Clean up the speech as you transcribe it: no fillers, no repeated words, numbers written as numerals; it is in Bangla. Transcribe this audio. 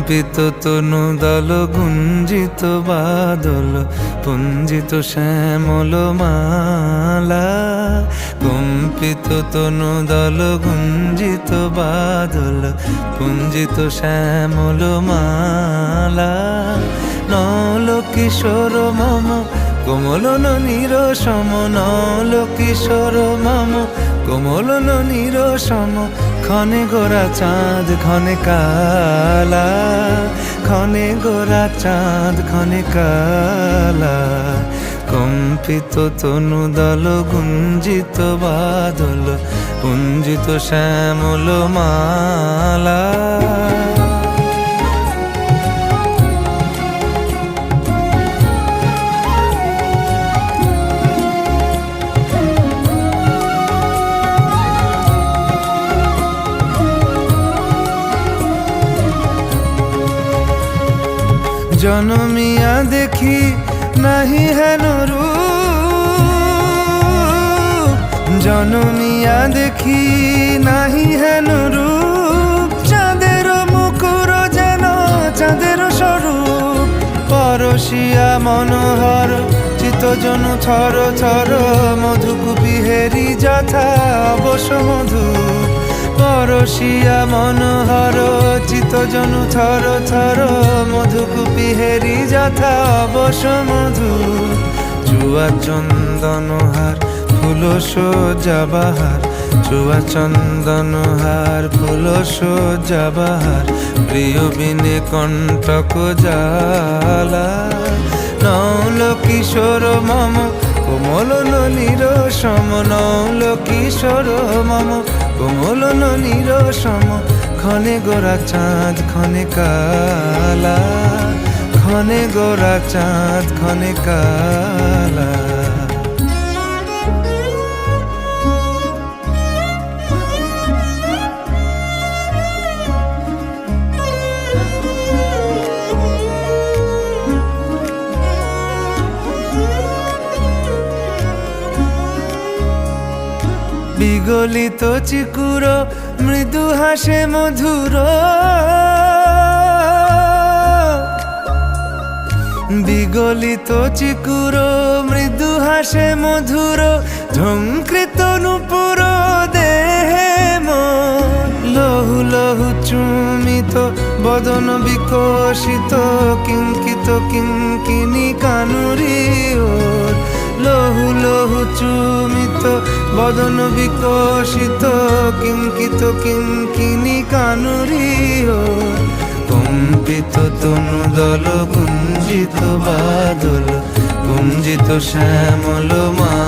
কম্পিত তনু দল গুঞ্জিত বাদল পুঞ্জিত শ্যামল মালা। কম্পিত তনু দল গুঞ্জিত বাদল পুঞ্জিত শ্যামল মালা। নল কিশোর মম কোমলন নিরসম, নল কিশোর মম কোমলন নিরসম। ক্ষণে গোরা চাঁদ ক্ষণে কালা, ক্ষণে গোরা চাঁদ ক্ষণে কালা। কম্পিত তনু দল গুঞ্জিত বাদল পুঞ্জিত শ্যামল মালা। জনমিয়া দেখি নাহি হেন রূপ, জনমিয়া দেখি নাহি হেন রূপ। চাঁদের মুকুর যেন চাঁদের স্বরূপ, পরশিয়া মনোহর চিত্তজনু থর থর। মধুকুপি হেরি যথা অবশ মধু, পরশিয়া মনোহর চিত্তজনু থর থর। মধুকুপি হেরি যথা অবশ মধু। চুয়া চন্দনহার ফুল সজ্জা বাহার, চুয়া চন্দনহার ফুল সজ্জা বাহার। প্রিয় বিনে কণ্টক জ্বালা। নল কিশোর মম কোমলন নিরসম, নল কিশোর মম কোমলন নিরসম। ক্ষণে গোরা চাঁদ ক্ষণে কালা, ক্ষণে গোরা চাঁদ ক্ষণে কালা। বিগলিত চিকুর মৃদু হাসে মধুর, বিগলিত চিকুর মৃদু হাসে মধুর। ঝঙ্কৃত নূপুর দেহে মন, লহু লহু চুমিত বদন বিকশিত। কিঙ্কিত কিঙ্কিনি কানুরি ওর, লহু লহু চুমিত বদন বিকশিত। কিঙ্কিত কিঙ্কিনি কানুরি ওর। কম্পিত তনু দল গুঞ্জিত বাদল পুঞ্জিত শ্যামল মা।